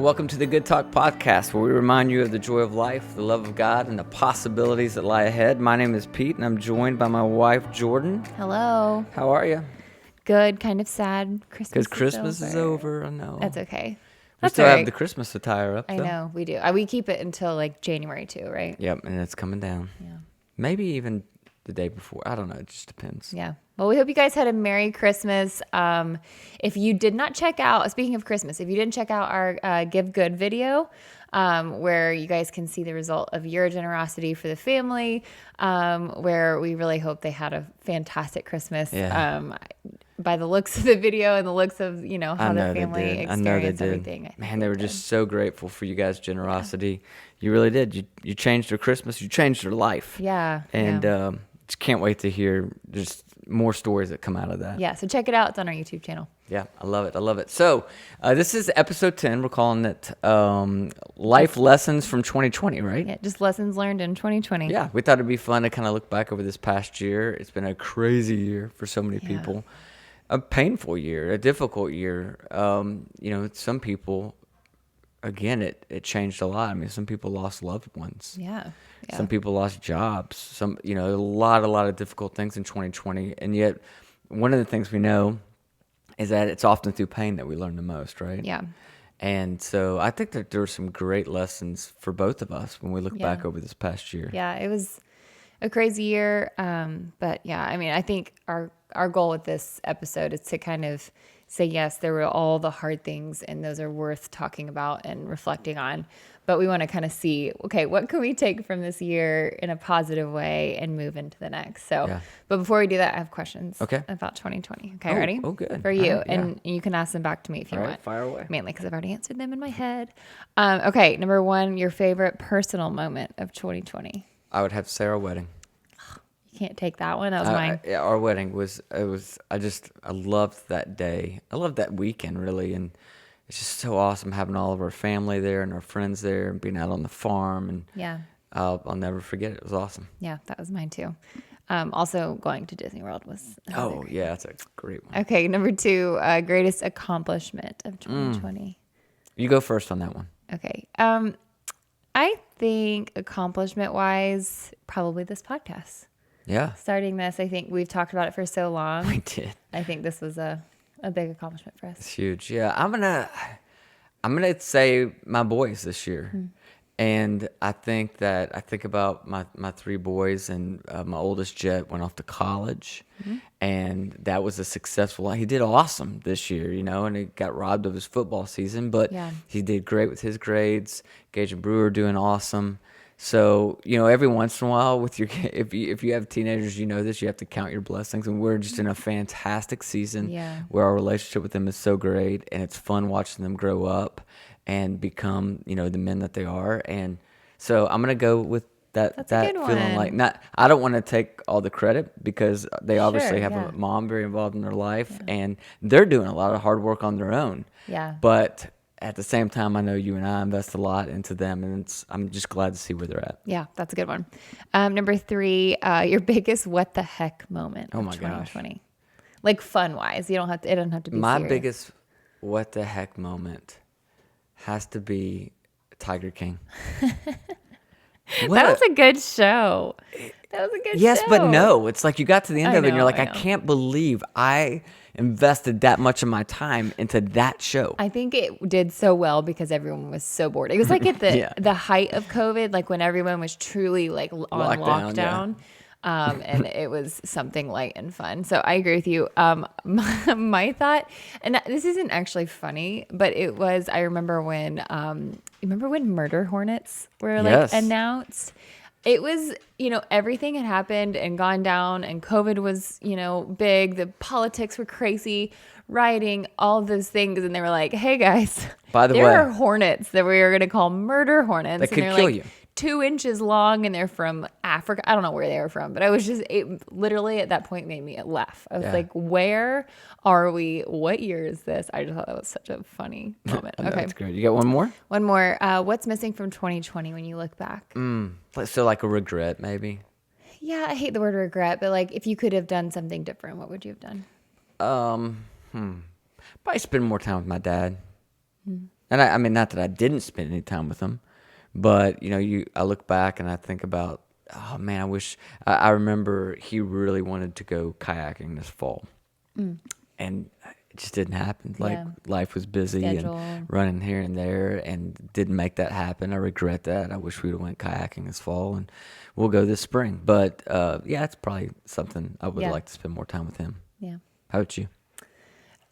welcome to the Good Talk Podcast, where we remind you of the joy of life, the love of God, and the possibilities that lie ahead. My name is Pete, and I'm joined by my wife, Jordyn. Hello. How are you? Good, kind of sad. Because Christmas is over, I know. That's okay. We still have the Christmas attire up, though. I know, we do. We keep it until like January too, right? Yep, and it's coming down. Yeah. Maybe even the day before. I don't know. It just depends. Yeah. Well, we hope you guys had a Merry Christmas. If you did not check out, speaking of Christmas, if you didn't check out our Give Good video, where you guys can see the result of your generosity for the family, where we really hope they had a fantastic Christmas. Yeah. By the looks of the video and the looks of, how the family experienced everything. Man, they were just so grateful for you guys' generosity. Yeah. You really did. You changed their Christmas. You changed their life. Yeah. And just can't wait to hear just more stories that come out of that. Yeah, so check it out. It's on our YouTube channel. Yeah, I love it. So this is episode 10. We're calling it Life Lessons from 2020, right? Yeah, just lessons learned in 2020. Yeah, we thought it'd be fun to kind of look back over this past year. It's been a crazy year for so many people. A painful year, a difficult year. Some people, again, it changed a lot. I mean, some people lost loved ones. Yeah. Some people lost jobs. Some, a lot of difficult things in 2020. And yet, one of the things we know is that it's often through pain that we learn the most, right? Yeah. And so I think that there were some great lessons for both of us when we look back over this past year. Yeah, it was a crazy year. But yeah, I mean, I think our goal with this episode is to kind of say, yes, there were all the hard things and those are worth talking about and reflecting on. But we want to kind of see, okay, what can we take from this year in a positive way and move into the next? So, But before we do that, I have questions about 2020. Okay, ready? Oh, good. For you. Right, and you can ask them back to me if you want. Fire away. Mainly because I've already answered them in my head. Okay, number one, your favorite personal moment of 2020. I would have Sarah's wedding. You can't take that one. That was mine. Our wedding was, I loved that day. I loved that weekend, really. And it's just so awesome having all of our family there and our friends there and being out on the farm. And I'll never forget it. It was awesome. Yeah, that was mine too. Also, going to Disney World was. That's a great one. Okay, number two, greatest accomplishment of 2020. You go first on that one. Okay. I think accomplishment-wise, probably this podcast. Yeah. Starting this, I think we've talked about it for so long. We did. I think this was a big accomplishment for us. It's huge. Yeah. I'm gonna say my boys this year. And I think about my three boys, and my oldest Jet went off to college, and that was a successful. He did awesome this year, and he got robbed of his football season, but he did great with his grades. Gage and Brewer doing awesome. So every once in a while, with your if you have teenagers, this, you have to count your blessings, and we're just in a fantastic season where our relationship with them is so great, and it's fun watching them grow up and become, the men that they are. And so I'm gonna go with that feeling like I don't want to take all the credit because they obviously have a mom very involved in their life, and they're doing a lot of hard work on their own. Yeah. But at the same time, I know you and I invest a lot into them, and I'm just glad to see where they're at. Yeah, that's a good one. Number three, your biggest what the heck moment of 2020. Gosh. Like fun-wise. It doesn't have to be My serious. biggest what the heck moment has to be Tiger King. That was a good show. That was a good show. Yes, but no. It's like you got to the end of it and you're like, I can't believe I invested that much of my time into that show. I think it did so well because everyone was so bored. It was like at the height of COVID, like when everyone was truly like on lockdown. And it was something light and fun. So I agree with you. My thought, and this isn't actually funny, but it was, I remember when, murder hornets were announced. It was, everything had happened and gone down, and COVID was, big. The politics were crazy, rioting, all of those things. And they were like, hey guys, by the way, there are hornets that we are going to call murder hornets. That could kill you. 2 inches long, and they're from Africa. I don't know where they were from, but it literally at that point made me laugh. I was like, where are we? What year is this? I just thought that was such a funny moment. Okay. That's great. You got one more? One more. What's missing from 2020 when you look back? So like a regret, maybe? Yeah, I hate the word regret, but like if you could have done something different, what would you have done? Probably spend more time with my dad. And I mean, not that I didn't spend any time with them, but I look back and I think about, oh man, I remember he really wanted to go kayaking this fall, and it just didn't happen. Like life was busy Schedule. and running here and there, and didn't make that happen. I regret that. I wish we'd have went kayaking this fall, and we'll go this spring. But it's probably something I would like to spend more time with him. Yeah. How about you?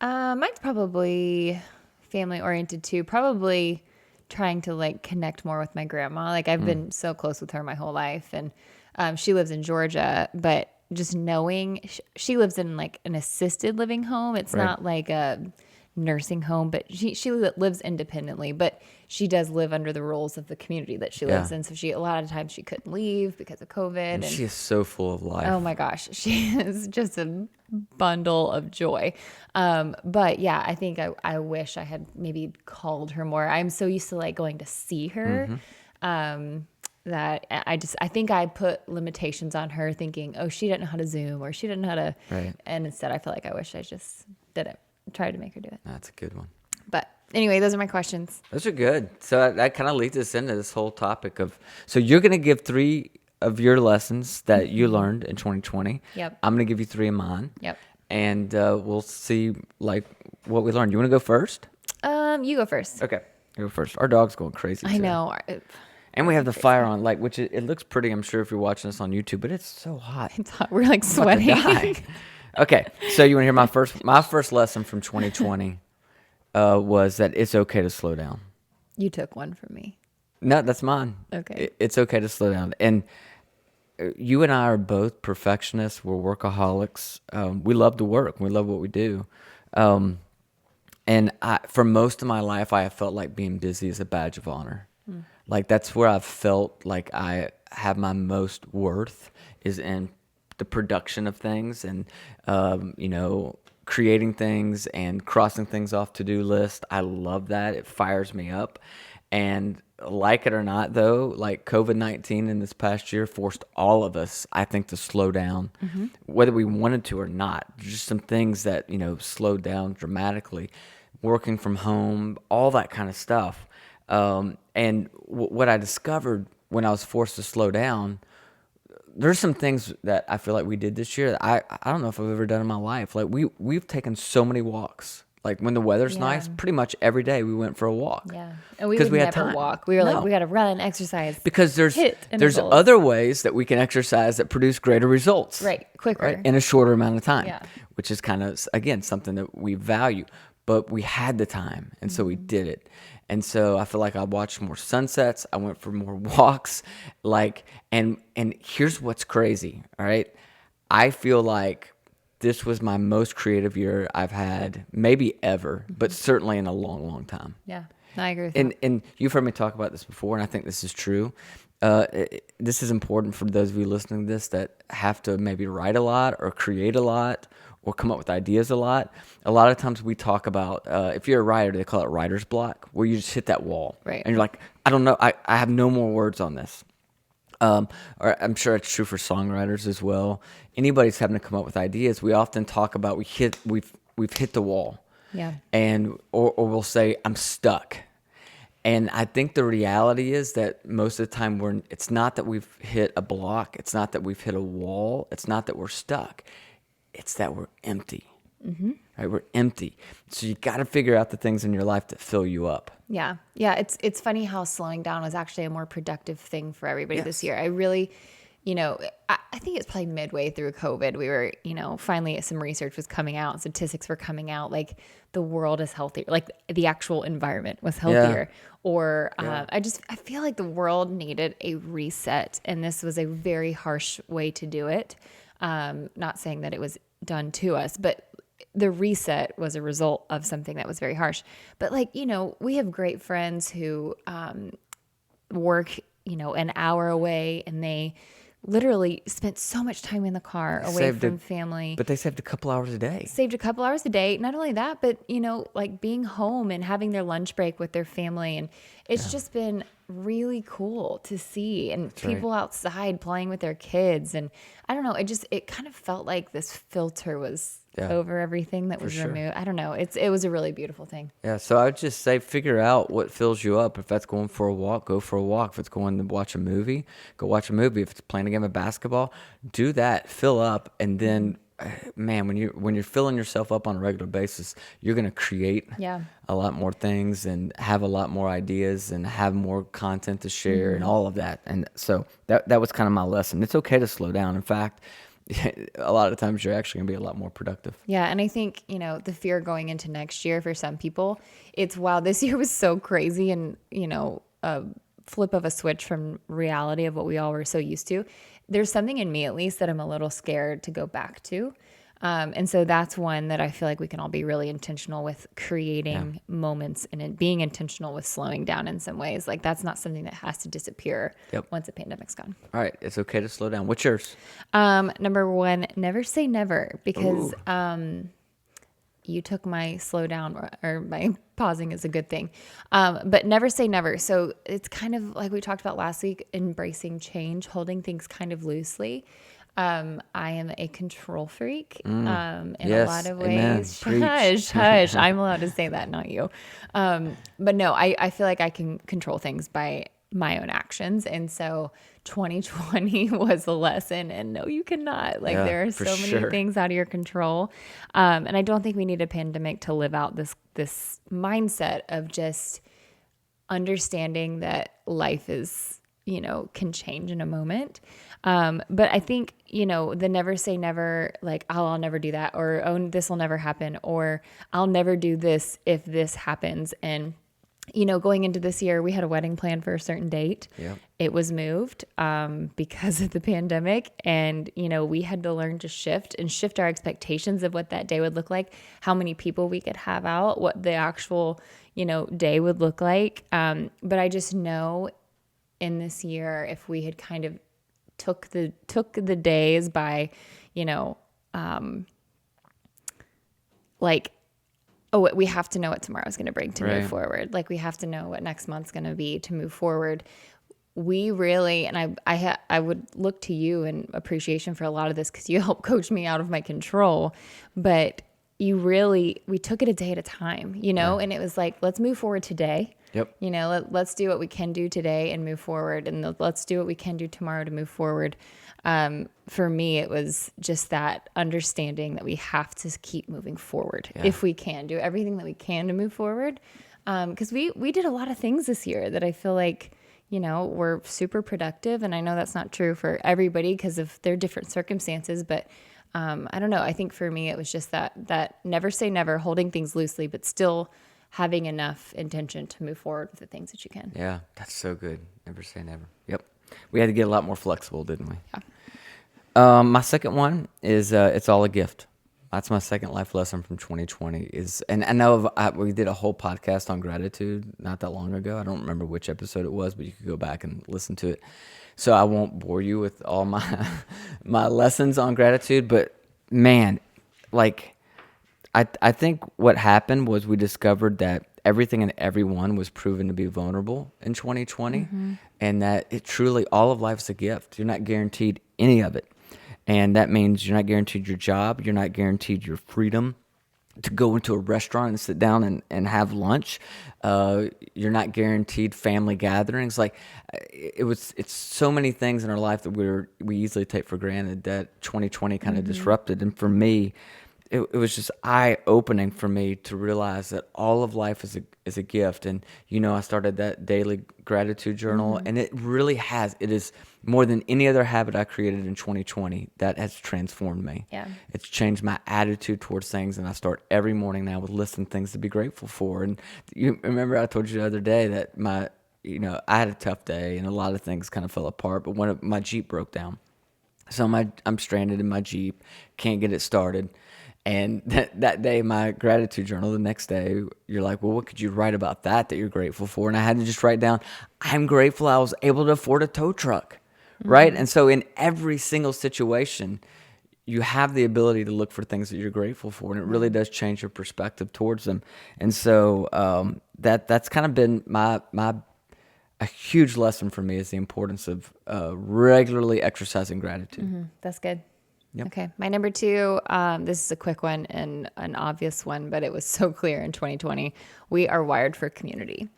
Mine's probably family oriented too. Probably trying to like connect more with my grandma. Like I've been so close with her my whole life, and she lives in Georgia, but just knowing she lives in like an assisted living home. It's not like a nursing home, but she lives independently, but she does live under the rules of the community that she lives in. So a lot of times she couldn't leave because of COVID. And she is so full of life. Oh my gosh. She is just a bundle of joy. But yeah, I think I wish I had maybe called her more. I'm so used to like going to see her. That I think I put limitations on her thinking, oh, she didn't know how to Zoom or she didn't know how to, and instead I feel like I wish I just didn't try to make her do it. That's a good one. But anyway, those are my questions. Those are good. So that kind of leads us into this whole topic of, so you're going to give 3 of your lessons that you learned in 2020. Yep. I'm going to give you 3 of mine. Yep. And we'll see like what we learned. You want to go first? You go first. Okay. You go first. Our dog's going crazy I today. know. And we have the fire on, like, which it looks pretty, I'm sure, if you're watching us on YouTube, but it's so hot. It's hot. We're like sweating. Okay, so you want to hear my first lesson from 2020 was that it's okay to slow down. You took one from me. No, that's mine. Okay. It's okay to slow down. And you and I are both perfectionists. We're workaholics. We love to work. We love what we do. And for most of my life, I have felt like being busy is a badge of honor. Like that's where I've felt like I have my most worth is in the production of things and, creating things and crossing things off to-do list. I love that. It fires me up. And like it or not, though, like COVID-19 in this past year forced all of us, I think, to slow down, whether we wanted to or not. Just some things that, slowed down dramatically. Working from home, all that kind of stuff. And what I discovered when I was forced to slow down, there's some things that I feel like we did this year that I don't know if I've ever done in my life. Like we've taken so many walks. Like when the weather's nice, pretty much every day we went for a walk. Yeah, and we would never walk. We were like, we got to run, exercise. Because there's other ways that we can exercise that produce greater results. Right, quicker. Right? In a shorter amount of time. Yeah. Which is kind of, again, something that we value. But we had the time, and so we did it. And so I feel like I watched more sunsets. I went for more walks. And here's what's crazy, all right? I feel like this was my most creative year I've had, maybe ever, but certainly in a long, long time. Yeah, I agree with that. And you've heard me talk about this before, and I think this is true. This is important for those of you listening to this that have to maybe write a lot or create a lot or come up with ideas a lot. A lot of times we talk about, if you're a writer, they call it writer's block, where you just hit that wall. Right. And you're like, I don't know, I have no more words on this. Or I'm sure it's true for songwriters as well. Anybody's having to come up with ideas. We often talk about we've hit the wall. Yeah. And or we'll say, I'm stuck. And I think the reality is that most of the time it's not that we've hit a block. It's not that we've hit a wall. It's not that we're stuck. It's that we're empty. Mm-hmm. Right? We're empty. So you got to figure out the things in your life that fill you up. Yeah. Yeah. It's funny how slowing down was actually a more productive thing for everybody this year. I really, I think it's probably midway through COVID. We were, finally some research was coming out, statistics were coming out, like the world is healthier, like the actual environment was healthier. Yeah. Or I feel like the world needed a reset, and this was a very harsh way to do it. Not saying that it was done to us, but the reset was a result of something that was very harsh. But we have great friends who work, an hour away, and they literally spent so much time in the car away from family. But they saved a couple hours a day. Not only that, but, being home and having their lunch break with their family. And it's just been really cool to see, and people outside playing with their kids. And I don't know, it kind of felt like this filter was over everything that was removed. I don't know. It was a really beautiful thing. Yeah. So I would just say, figure out what fills you up. If that's going for a walk, go for a walk. If it's going to watch a movie, go watch a movie. If it's playing a game of basketball, do that, fill up. And then, man, when you're filling yourself up on a regular basis, you're going to create a lot more things and have a lot more ideas and have more content to share and all of that. And so that was kind of my lesson. It's okay to slow down. In fact, a lot of times you're actually going to be a lot more productive. Yeah. And I think, the fear going into next year for some people, it's, wow, this year was so crazy, and, a flip of a switch from reality of what we all were so used to. There's something in me, at least, that I'm a little scared to go back to. And so that's one that I feel like we can all be really intentional with, creating moments and being intentional with slowing down in some ways. Like, that's not something that has to disappear once the pandemic's gone. All right. It's okay to slow down. What's yours? Number one, never say never, because you took my slow down, or my pausing is a good thing. But never say never. So it's kind of like we talked about last week, embracing change, holding things kind of loosely. I am a control freak in a lot of ways. Hush. I'm allowed to say that, not you. But no, I feel like I can control things by my own actions. And so 2020 was a lesson, and no, you cannot. Like, there are so many things out of your control. And I don't think we need a pandemic to live out this mindset of just understanding that life is, can change in a moment. But I think, the never say never, like, I'll never do that, or, oh, this will never happen, or I'll never do this if this happens. And, going into this year, we had a wedding plan for a certain date. Yep. It was moved because of the pandemic. And, we had to learn to shift our expectations of what that day would look like, how many people we could have out, what the actual, day would look like. But I just know in this year, if we had kind of took the days by, like, oh, we have to know what tomorrow's going to bring to move forward. Like, we have to know what next month's going to be to move forward. We really, and I would look to you in appreciation for a lot of this, because you helped coach me out of my control. But we took it a day at a time, and it was like, let's move forward today. Yep. Let's do what we can do today and move forward. And let's do what we can do tomorrow to move forward. For me, it was just that understanding that we have to keep moving forward if we can do everything that we can to move forward. Because we did a lot of things this year that I feel like, were super productive. And I know that's not true for everybody because of their different circumstances, but I don't know. I think for me, it was just that never say never, holding things loosely, but still having enough intention to move forward with the things that you can. Yeah, that's so good. Never say never. Yep. We had to get a lot more flexible, didn't we? Yeah. My second one is it's all a gift. That's my second life lesson from 2020 and I know we did a whole podcast on gratitude not that long ago. I don't remember which episode it was, but you could go back and listen to it. So I won't bore you with all my lessons on gratitude, but man, like, I think what happened was we discovered that everything and everyone was proven to be vulnerable in 2020, and that it truly, all of life's a gift. You're not guaranteed any of it. And that means you're not guaranteed your job. You're not guaranteed your freedom to go into a restaurant and sit down and have lunch. You're not guaranteed family gatherings. Like, it's so many things in our life that we easily take for granted that 2020 kind of disrupted. And for me, it was just eye-opening for me to realize that all of life is a gift. And, I started that daily gratitude journal, and it really has. It is more than any other habit I created in 2020 that has transformed me. Yeah. It's changed my attitude towards things, and I start every morning now with listing things to be grateful for. And you remember I told you the other day that I had a tough day, and a lot of things kind of fell apart, but when my Jeep broke down. So I'm stranded in my Jeep, can't get it started. And that day, my gratitude journal, the next day, you're like, well, what could you write about that you're grateful for? And I had to just write down, I'm grateful I was able to afford a tow truck, right? And so in every single situation, you have the ability to look for things that you're grateful for, and it really does change your perspective towards them. And so that's kind of been my a huge lesson for me is the importance of regularly exercising gratitude. That's good. Yep. Okay. My number 2, this is a quick one and an obvious one, but it was so clear in 2020. We are wired for community.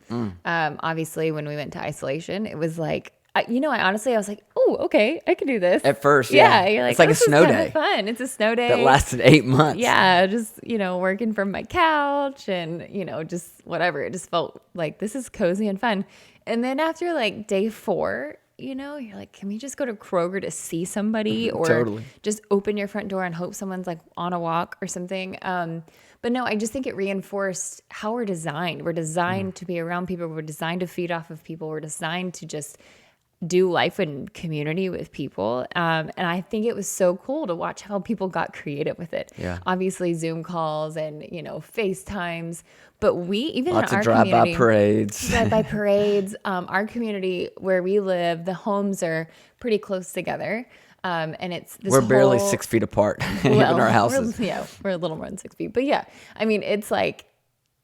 Obviously, when we went to isolation, it was like, I was like, oh, okay, I can do this. At first, yeah. You're like, it's like a this is snow kinda day. fun. It's a snow day. That lasted 8 months. Yeah, just, working from my couch and, just whatever. It just felt like this is cozy and fun. And then after like day 4, you're like, can we just go to Kroger to see somebody or Totally. just open your front door and hope someone's like on a walk or something? But no, I just think it reinforced how we're designed. We're designed to be around people. We're designed to feed off of people. We're designed to just do life in community with people. And I think it was so cool to watch how people got creative with it. Yeah. Obviously Zoom calls and, FaceTimes, but we, even Lots in our of drive-by community, parades. drive-by parades, our community where we live, the homes are pretty close together. And it's this We're barely whole- 6 feet apart in our houses. We're a little more than 6 feet, but yeah, I mean, it's like,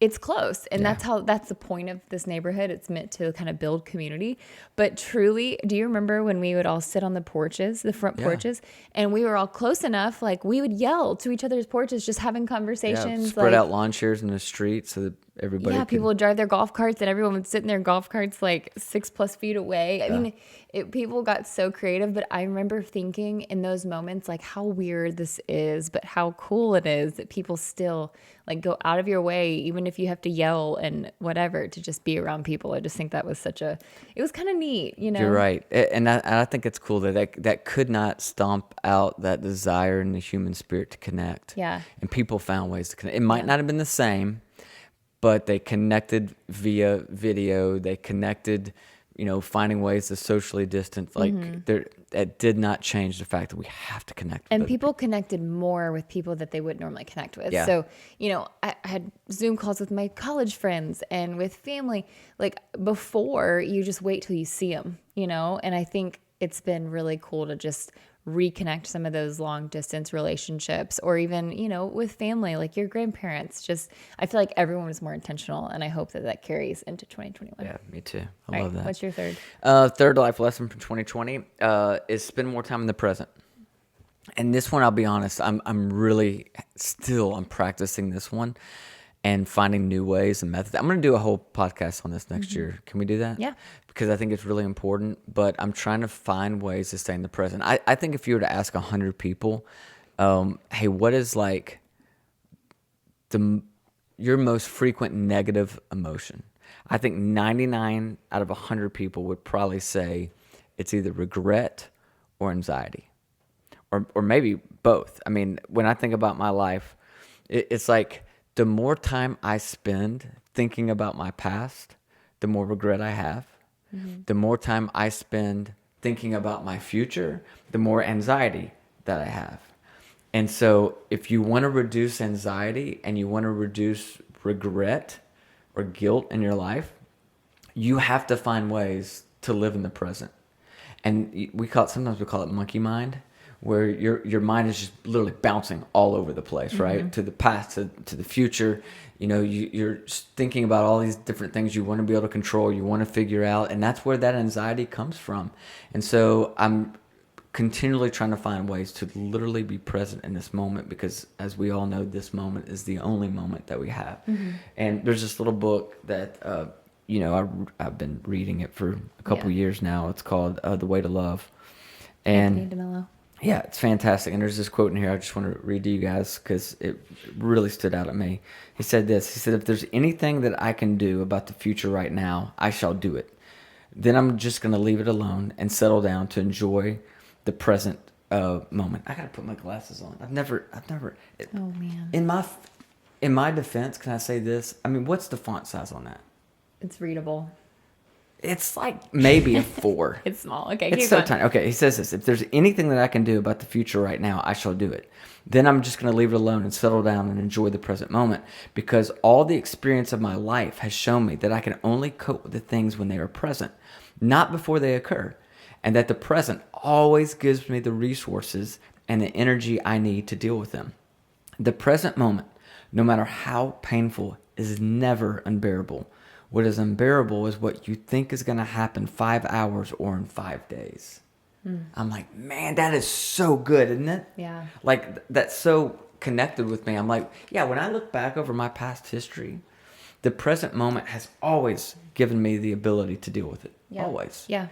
it's close. And that's the point of this neighborhood. It's meant to kind of build community. But truly, do you remember when we would all sit on the porches, the front porches, and we were all close enough, like we would yell to each other's porches, just having conversations. Spread out lawn chairs in the street so that everybody people would drive their golf carts and everyone would sit in their golf carts like 6+ feet away. I mean, people got so creative, but I remember thinking in those moments, like how weird this is, but how cool it is that people still like go out of your way, even if you have to yell and whatever, to just be around people. I just think that was it was kind of neat, You're right. And I think it's cool that could not stomp out that desire in the human spirit to connect. Yeah. And people found ways to connect. It might not have been the same, but they connected via video. They connected, finding ways to socially distance. Like that did not change the fact that we have to connect. And people connected more with people that they would normally connect with. Yeah. So, I had Zoom calls with my college friends and with family. Like before, you just wait till you see them, and I think it's been really cool to just reconnect some of those long distance relationships, or even, with family, like your grandparents. I feel like everyone was more intentional, and I hope that carries into 2021. Yeah, me too. I love that. What's your third? Third life lesson from 2020 is spend more time in the present. And this one, I'll be honest, I'm really I'm practicing this one and finding new ways and methods. I'm going to do a whole podcast on this next year. Can we do that? Yeah. Because I think it's really important, but I'm trying to find ways to stay in the present. I think if you were to ask 100 people, hey, what is like your most frequent negative emotion? I think 99 out of 100 people would probably say it's either regret or anxiety, or maybe both. I mean, when I think about my life, it's like the more time I spend thinking about my past, the more regret I have. Mm-hmm. The more time I spend thinking about my future, the more anxiety that I have. And so if you want to reduce anxiety and you want to reduce regret or guilt in your life, you have to find ways to live in the present. And sometimes we call it monkey mind, where your mind is just literally bouncing all over the place, right? Mm-hmm. To the past, to the future. You're thinking about all these different things you want to be able to control, you want to figure out, and that's where that anxiety comes from. And so I'm continually trying to find ways to literally be present in this moment, because as we all know, this moment is the only moment that we have. Mm-hmm. And there's this little book that I've been reading it for a couple years now. It's called The Way to Love. And yeah, it's fantastic. And there's this quote in here I just want to read to you guys because it really stood out at me. He said this. He said, "If there's anything that I can do about the future right now, I shall do it. Then I'm just going to leave it alone and settle down to enjoy the present moment." I got to put my glasses on. I've never. Oh man. In my defense, can I say this? I mean, what's the font size on that? It's readable. It's like maybe a 4. It's small. Okay, it's so tiny. Okay, he says this. "If there's anything that I can do about the future right now, I shall do it. Then I'm just going to leave it alone and settle down and enjoy the present moment, because all the experience of my life has shown me that I can only cope with the things when they are present, not before they occur, and that the present always gives me the resources and the energy I need to deal with them. The present moment, no matter how painful, is never unbearable. What is unbearable is what you think is going to happen 5 hours or in 5 days. I'm like, man, that is so good, isn't it? Yeah. Like, that's so connected with me. I'm like, yeah, when I look back over my past history, the present moment has always given me the ability to deal with it. Yeah. Always. Yeah.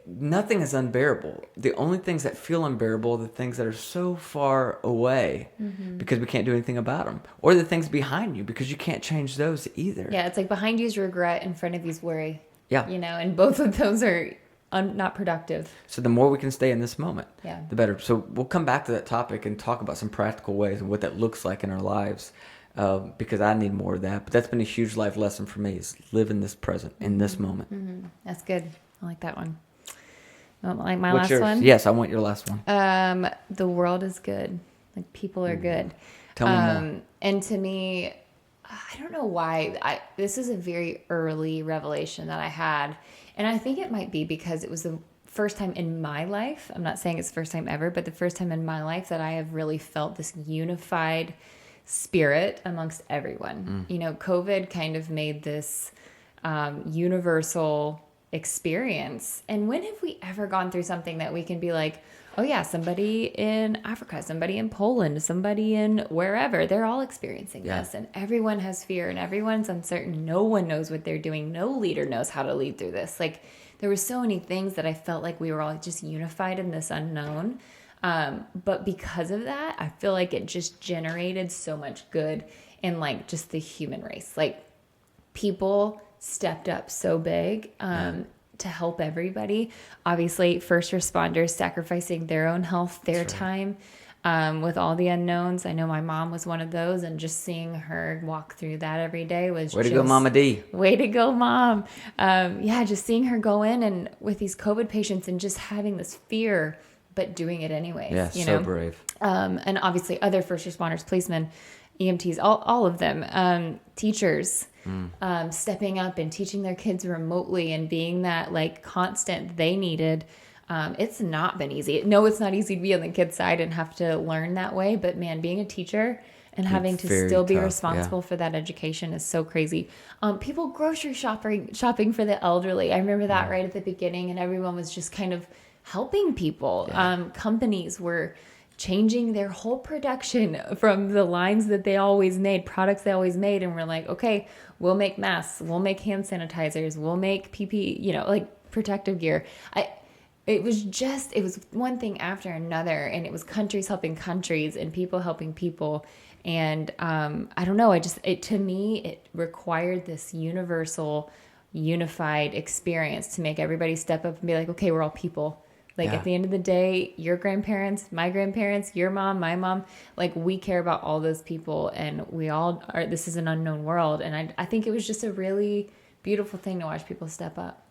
Nothing is unbearable. The only things that feel unbearable are the things that are so far away because we can't do anything about them, or the things behind you because you can't change those either. Yeah, it's like behind you is regret, in front of you is worry. Yeah. You know, and both of those are not productive. So the more we can stay in this moment, yeah, the better. So we'll come back to that topic and talk about some practical ways and what that looks like in our lives, because I need more of that. But that's been a huge life lesson for me, is live in this present, in this moment. That's good. I like that one. Like my What's last yours? one? Yes, I want your last one. The world is good. Like, people are good. Tell me more. And to me, I don't know why. This is a very early revelation that I had. And I think it might be because it was the first time in my life. I'm not saying it's the first time ever, but the first time in my life that I have really felt this unified spirit amongst everyone. You know, COVID kind of made this universal experience. And when have we ever gone through something that we can be like, oh yeah, somebody in Africa, somebody in Poland, somebody in wherever, they're all experiencing this, and everyone has fear and everyone's uncertain. No one knows what they're doing. No leader knows how to lead through this. Like, there were so many things that I felt like we were all just unified in this unknown. But because of that, I feel like it just generated so much good in, like, just the human race. Like, people stepped up so big to help everybody. Obviously, first responders sacrificing their own health, their time, with all the unknowns. I know my mom was one of those, and just seeing her walk through that every day was Way to go, Mama D. Way to go, Mom. Yeah, just seeing her go in and with these COVID patients and just having this fear, but doing it anyways. Yeah, you so know? brave. And obviously other first responders, policemen, EMTs, all of them, teachers, stepping up and teaching their kids remotely and being that, like, constant they needed. It's not been easy. No, it's not easy to be on the kids' side and have to learn that way. But man, being a teacher and having to still be responsible for that education is so crazy. People grocery shopping for the elderly. I remember that right at the beginning, and everyone was just kind of helping people. Companies were changing their whole production from the lines that they always made, products they always made, and we're like, okay, we'll make masks, we'll make hand sanitizers, we'll make PPE, you know, like protective gear. It was one thing after another, and it was countries helping countries and people helping people. And I don't know, to me, it required this universal, unified experience to make everybody step up and be like, okay, we're all people. Like, at the end of the day, your grandparents, my grandparents, your mom, my mom, like, we care about all those people, and we all are. This is an unknown world. And I think it was just a really beautiful thing to watch people step up.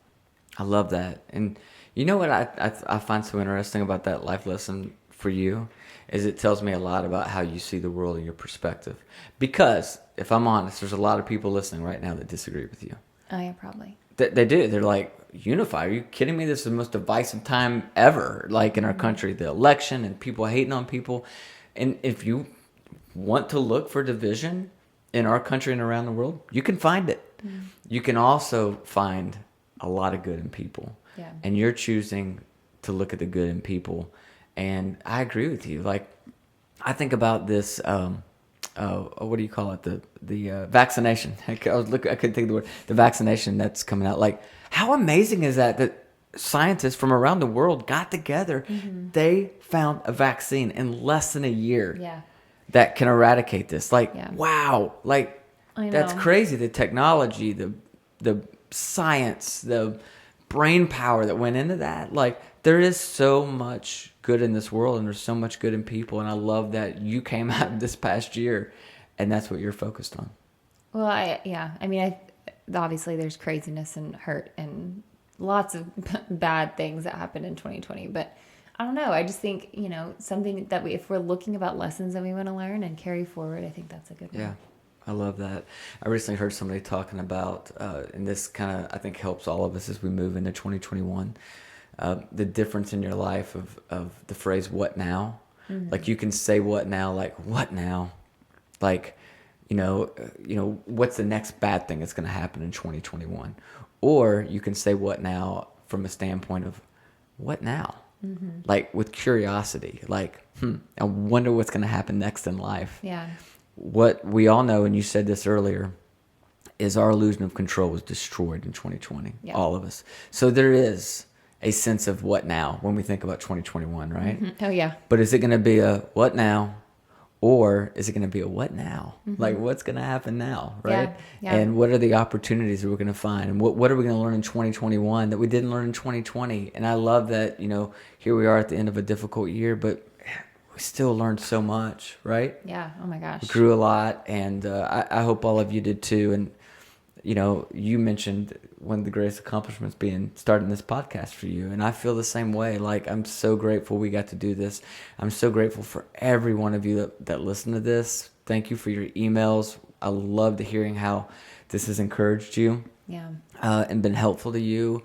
I love that. And you know what I find so interesting about that life lesson for you is it tells me a lot about how you see the world and your perspective. Because, if I'm honest, there's a lot of people listening right now that disagree with you. Oh, yeah, probably. They do. They're like, unify? Are you kidding me? This is the most divisive time ever, like, in our country. The election and people hating on people. And if you want to look for division in our country and around the world, you can find it. You can also find a lot of good in people. Yeah. And you're choosing to look at the good in people. And I agree with you. Like, I think about this, what do you call it? The vaccination. I couldn't think of the word. The vaccination that's coming out. Like, how amazing is that scientists from around the world got together. They found a vaccine in less than a year that can eradicate this. Like, wow. Like, that's crazy. The technology, the science, the brain power that went into that. Like, there is so much good in this world, and there's so much good in people. And I love that you came out this past year, and that's what you're focused on. Well, I mean, obviously there's craziness and hurt and lots of bad things that happened in 2020, but I don't know. I just think, you know, something that if we're looking about lessons that we want to learn and carry forward, I think that's a good one. Yeah, I love that. I recently heard somebody talking about, and this kind of, I think, helps all of us as we move into 2021, the difference in your life of the phrase, what now? Like, you can say what now, like, what now? Like, what's the next bad thing that's going to happen in 2021? Or you can say what now from a standpoint of what now? Mm-hmm. Like with curiosity, like, I wonder what's going to happen next in life. Yeah. What we all know, and you said this earlier, is our illusion of control was destroyed in 2020, all of us. So there is a sense of what now when we think about 2021, right? Mm-hmm. Oh, yeah. But is it going to be a what now? Or is it going to be a what now? Mm-hmm. Like what's going to happen now, right? Yeah. And what are the opportunities that we're going to find? And what are we going to learn in 2021 that we didn't learn in 2020? And I love that, here we are at the end of a difficult year, but we still learned so much, right? Yeah. Oh my gosh. We grew a lot, and I hope all of you did too. And you mentioned one of the greatest accomplishments being starting this podcast for you. And I feel the same way. Like, I'm so grateful we got to do this. I'm so grateful for every one of you that listen to this. Thank you for your emails. I loved hearing how this has encouraged you. Yeah. And been helpful to you.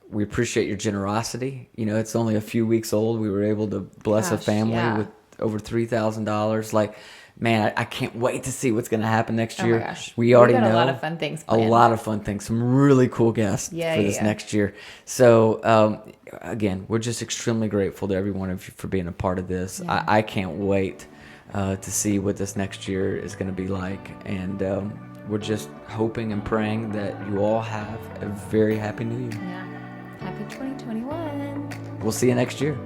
We appreciate your generosity. It's only a few weeks old. We were able to bless a family with over $3,000. Like, man, I can't wait to see what's going to happen next year. Oh my gosh. We already know a lot of fun things planned. A lot of fun things. Some really cool guests for this next year. So, again, we're just extremely grateful to every one of you for being a part of this. Yeah. I can't wait to see what this next year is going to be like. And we're just hoping and praying that you all have a very happy new year. Yeah. Happy 2021. We'll see you next year.